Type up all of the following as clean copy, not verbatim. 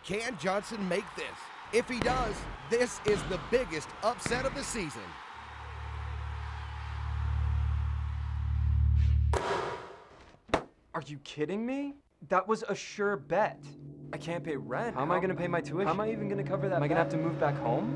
Can Johnson make this? If he does, this is the biggest upset of the season. Are you kidding me? That was a sure bet. I can't pay rent. How am I going to pay my tuition? How am I even going to cover that? Am I going to have to move back home?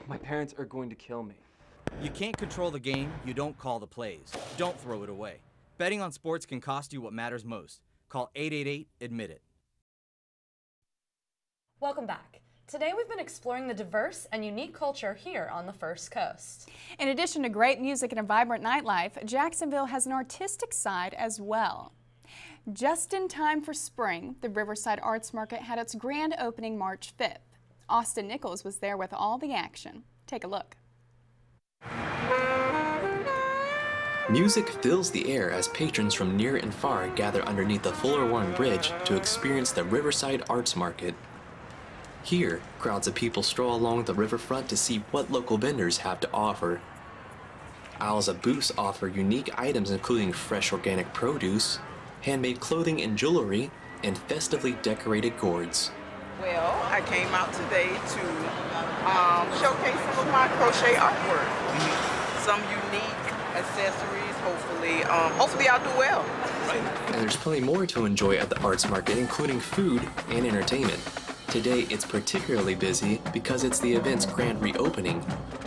My parents are going to kill me. You can't control the game, you don't call the plays. Don't throw it away. Betting on sports can cost you what matters most. Call 888-ADMIT-IT. Welcome back. Today we've been exploring the diverse and unique culture here on the First Coast. In addition to great music and a vibrant nightlife, Jacksonville has an artistic side as well. Just in time for spring, the Riverside Arts Market had its grand opening March 5th. Austin Nichols was there with all the action. Take a look. Music fills the air as patrons from near and far gather underneath the Fuller One Bridge to experience the Riverside Arts Market. Here, crowds of people stroll along the riverfront to see what local vendors have to offer. Aisles of booths offer unique items including fresh organic produce, handmade clothing and jewelry, and festively decorated gourds. Well, I came out today to showcase some of my crochet artwork. Some unique accessories, hopefully I'll do well. And there's plenty more to enjoy at the Arts Market, including food and entertainment. Today, it's particularly busy because it's the event's grand reopening.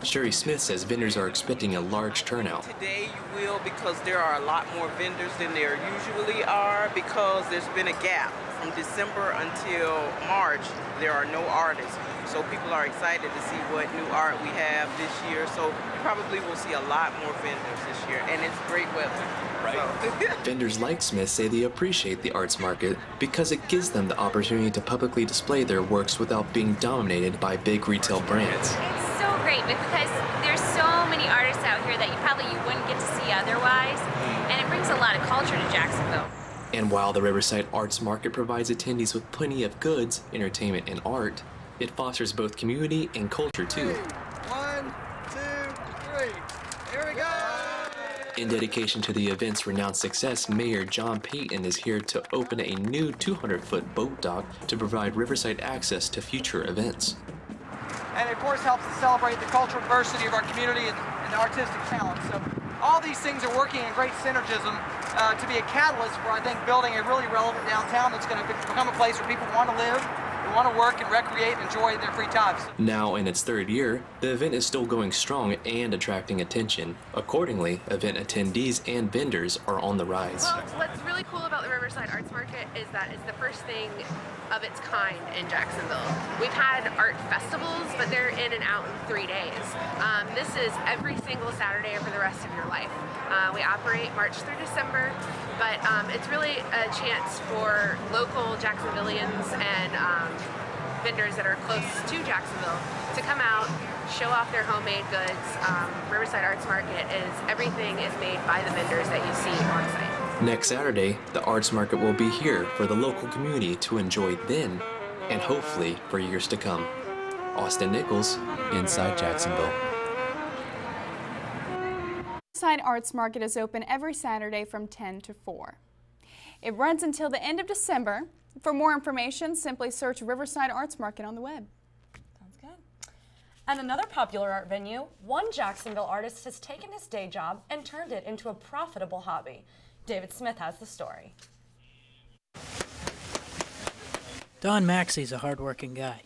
Sherry Smith says vendors are expecting a large turnout. Today you will, because there are a lot more vendors than there usually are, because there's been a gap. From December until March, there are no artists. So people are excited to see what new art we have this year. So you probably will see a lot more vendors this year, and it's great weather. Right. So. Vendors like Smith say they appreciate the Arts Market because it gives them the opportunity to publicly display their works without being dominated by big retail brands. It's so great because there's so many artists out here that you wouldn't get to see otherwise, and it brings a lot of culture to Jacksonville. And while the Riverside Arts Market provides attendees with plenty of goods, entertainment, and art, it fosters both community and culture too. 1, 2, 3. Here we go! In dedication to the event's renowned success, Mayor John Payton is here to open a new 200-foot boat dock to provide Riverside access to future events. And of course helps to celebrate the cultural diversity of our community and artistic talent. So all these things are working in great synergism to be a catalyst for, I think, building a really relevant downtown that's going to become a place where people want to live, want to work and recreate and enjoy their free times. Now in its third year, the event is still going strong and attracting attention. Accordingly, event attendees and vendors are on the rise. Well, what's really cool about the Riverside Arts Market is that it's the first thing of its kind in Jacksonville. We've had art festivals, but they're in and out in 3 days. This is every single Saturday for the rest of your life. We operate March through December, but it's really a chance for local Jacksonvillians and vendors that are close to Jacksonville to come out, show off their homemade goods. Riverside Arts Market everything is made by the vendors that you see on site. Next Saturday, the Arts Market will be here for the local community to enjoy then, and hopefully for years to come. Austin Nichols, Inside Jacksonville. Riverside Arts Market is open every Saturday from 10 to 4. It runs until the end of December. For more information, simply search Riverside Arts Market on the web. Sounds good. And another popular art venue, one Jacksonville artist has taken his day job and turned it into a profitable hobby. David Smith has the story. Don Maxey's a hard-working guy.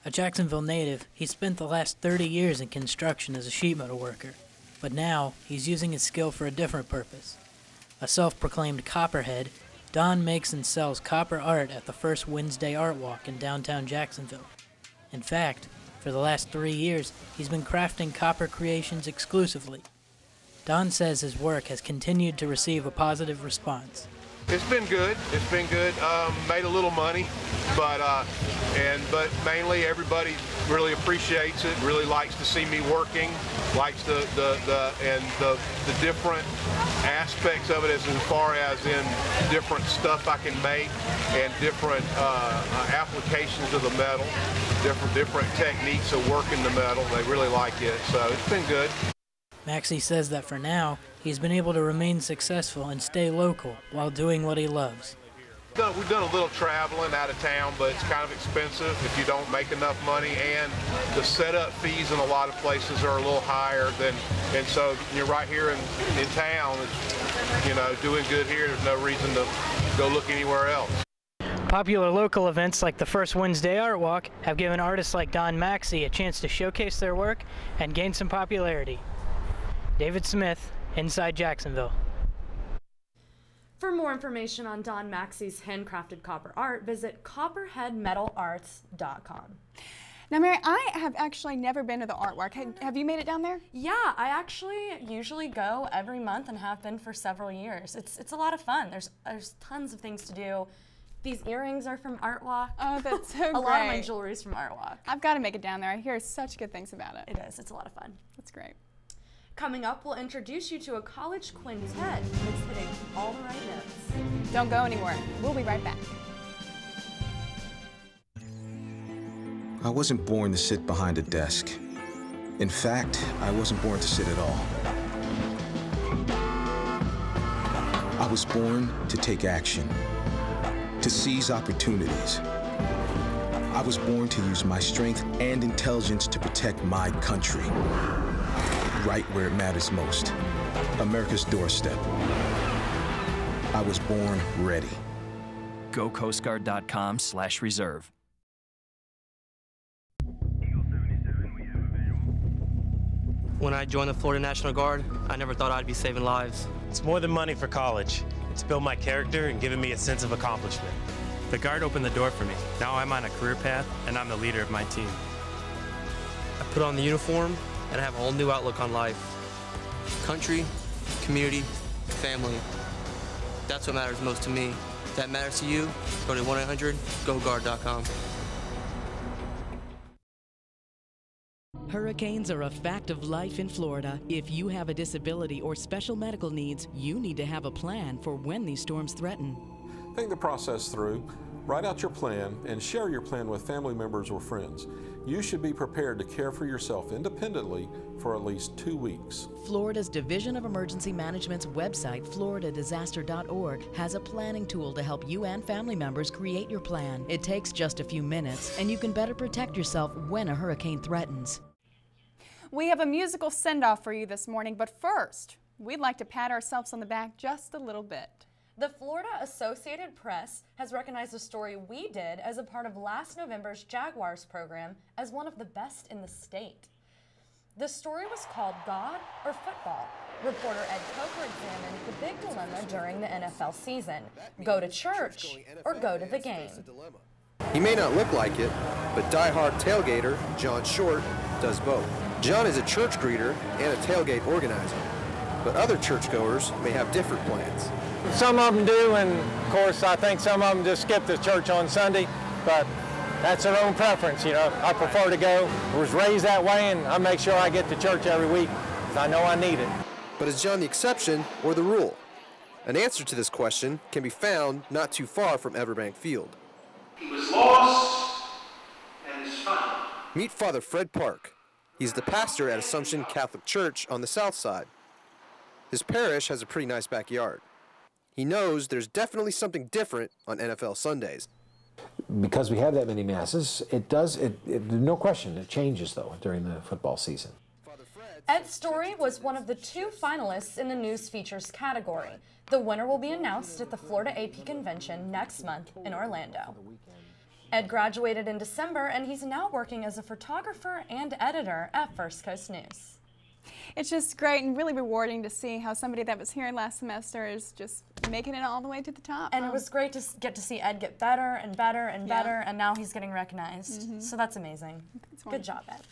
A Jacksonville native, he spent the last 30 years in construction as a sheet metal worker, but now he's using his skill for a different purpose. A self-proclaimed copperhead, Don makes and sells copper art at the first Wednesday Art Walk in downtown Jacksonville. In fact, for the last 3 years, he's been crafting copper creations exclusively. Don says his work has continued to receive a positive response. It's been good. It's been good. Made a little money, but mainly everybody really appreciates it. Really likes to see me working. Likes the different aspects of it, as far as in different stuff I can make and different applications of the metal, different techniques of working the metal. They really like it, so it's been good. Maxey says that for now, he's been able to remain successful and stay local while doing what he loves. we've done a little traveling out of town, but it's kind of expensive if you don't make enough money, and the setup fees in a lot of places are a little higher than, and so you're right here in town, it's, you know, doing good here. There's no reason to go look anywhere else. Popular local events like the first Wednesday Art Walk have given artists like Don Maxey a chance to showcase their work and gain some popularity. David Smith, Inside Jacksonville. For more information on Don Maxey's handcrafted copper art, visit copperheadmetalarts.com. Now, Mary, I have actually never been to the artwork. Have you made it down there? Yeah, I actually usually go every month and have been for several years. It's a lot of fun. There's tons of things to do. These earrings are from Art Walk. Oh, that's so great. A lot of my jewelry is from Art Walk. I've got to make it down there. I hear such good things about it. It is. It's a lot of fun. That's great. Coming up, we'll introduce you to a college quintet that's hitting all the right notes. Don't go anywhere. We'll be right back. I wasn't born to sit behind a desk. In fact, I wasn't born to sit at all. I was born to take action, to seize opportunities. I was born to use my strength and intelligence to protect my country, right where it matters most, America's doorstep. I was born ready. Go coastguard.com/reserve. When I joined the Florida National Guard, I never thought I'd be saving lives. It's more than money for college. It's built my character and given me a sense of accomplishment. The Guard opened the door for me. Now I'm on a career path, and I'm the leader of my team. I put on the uniform, and I have a whole new outlook on life. Country, community, family. That's what matters most to me. If that matters to you, go to 1-800-GO-GUARD.com. Hurricanes are a fact of life in Florida. If you have a disability or special medical needs, you need to have a plan for when these storms threaten. Think the process through, write out your plan, and share your plan with family members or friends. You should be prepared to care for yourself independently for at least 2 weeks. Florida's Division of Emergency Management's website, floridadisaster.org, has a planning tool to help you and family members create your plan. It takes just a few minutes, and you can better protect yourself when a hurricane threatens. We have a musical send-off for you this morning, but first, we'd like to pat ourselves on the back just a little bit. The Florida Associated Press has recognized a story we did as a part of last November's Jaguars program as one of the best in the state. The story was called God or Football. Reporter Ed Coker examined the big dilemma during the NFL season. Go to church or go to the game. He may not look like it, but die-hard tailgater John Short does both. John is a church greeter and a tailgate organizer, but other churchgoers may have different plans. Some of them do, and of course I think some of them just skip the church on Sunday, but that's their own preference, you know. I prefer to go. I was raised that way, and I make sure I get to church every week because I know I need it. But is John the exception or the rule? An answer to this question can be found not too far from Everbank Field. He was lost and is found. Meet Father Fred Park. He's the pastor at Assumption Catholic Church on the south side. His parish has a pretty nice backyard. He knows there's definitely something different on NFL Sundays. Because we have that many masses, no question, it changes though during the football season. Ed's story was one of the 2 finalists in the News Features category. The winner will be announced at the Florida AP Convention next month in Orlando. Ed graduated in December, and he's now working as a photographer and editor at First Coast News. It's just great and really rewarding to see how somebody that was here last semester is just making it all the way to the top. And it was great to get to see Ed get better and better and better, and now he's getting recognized. So that's amazing. Good job, Ed.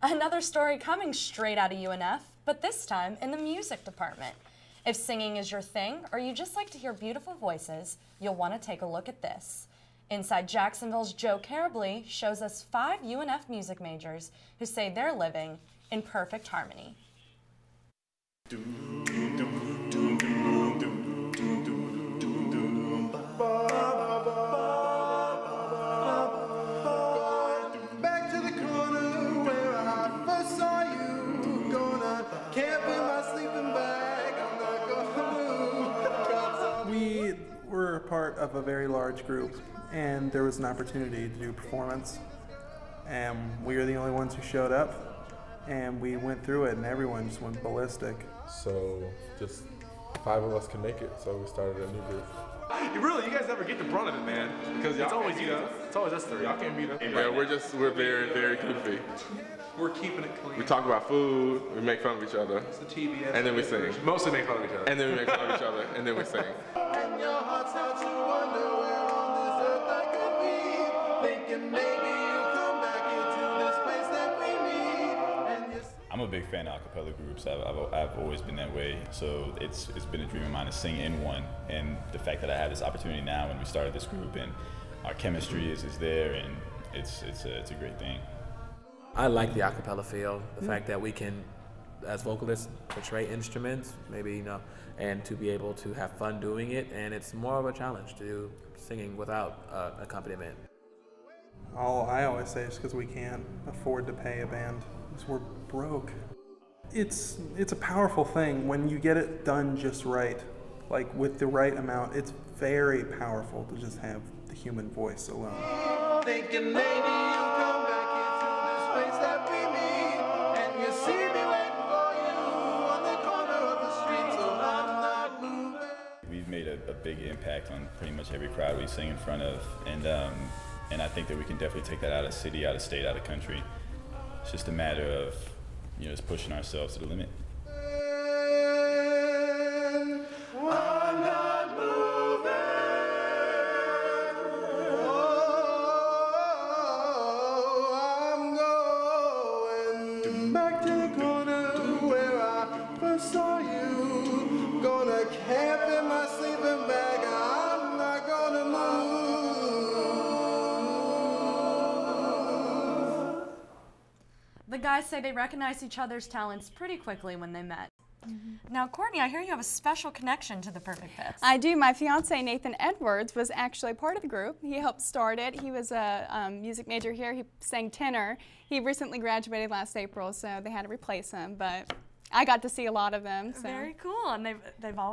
Another story coming straight out of UNF, but this time in the music department. If singing is your thing, or you just like to hear beautiful voices, you'll want to take a look at this. Inside Jacksonville's Joe Carably shows us 5 UNF music majors who say they're living in perfect harmony. Back to the corner where I first saw you. Gonna camp in my sleeping bag. I'm not gonna move. We were a part of a very large group, and there was an opportunity to do a performance. And we were the only ones who showed up, and we went through it, and everyone just went ballistic. So just 5 of us can make it, so we started a new group. Really, you guys never get the brunt of it, man, because it's always you. It's always us three. Y'all can't beat us. Yeah, we're very, very goofy. We're keeping it clean. We talk about food, we make fun of each other, it's the TBS, and then we sing. Mostly make fun of each other. And then we make fun of each other, and then we sing. And your heart starts to wonder where on this earth I could be, thinking maybe you'll come back into this place that we meet. And you I'm a big fan of a cappella groups. I've always been that way. So it's been a dream of mine to sing in one. And the fact that I have this opportunity now when we started this group and our chemistry is there, and it's a great thing. I like the a cappella feel, the fact that we can, as vocalists, portray instruments, maybe, you know, and to be able to have fun doing it, and it's more of a challenge to do singing without accompaniment. All I always say is because we can't afford to pay a band, because we're broke. It's a powerful thing when you get it done just right, like with the right amount. It's very powerful to just have the human voice alone. Thinking maybe you'll come back into this place that we meet, and you see me waiting for you on the corner of the street, so I'm not moving. We've made a big impact on pretty much every crowd we sing in front of, and I think that we can definitely take that out of city, out of state, out of country. It's just a matter of, you know, just pushing ourselves to the limit. I'm not moving. Oh, I'm going back to the corner where I first saw you. Gonna camp in my sleeping bag. I'm not gonna move. The guys say they recognized each other's talents pretty quickly when they met. Now, Courtney, I hear you have a special connection to the Perfect Fits. I do. My fiance, Nathan Edwards, was actually part of the group. He helped start it. He was a music major here. He sang tenor. He recently graduated last April, so they had to replace him, but I got to see a lot of them. So. Very cool, and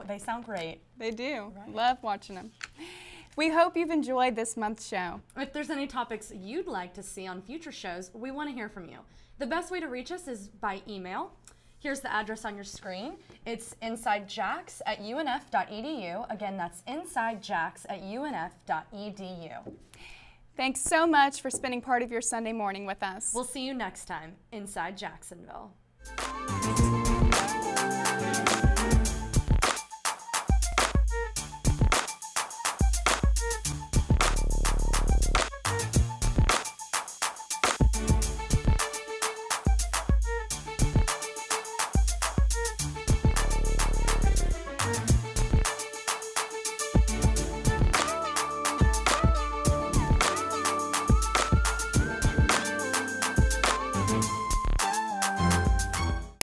they sound great. They do. Right. Love watching them. We hope you've enjoyed this month's show. If there's any topics you'd like to see on future shows, we want to hear from you. The best way to reach us is by email. Here's the address on your screen. It's insidejax@unf.edu. Again, that's insidejax@unf.edu. Thanks so much for spending part of your Sunday morning with us. We'll see you next time inside Jacksonville.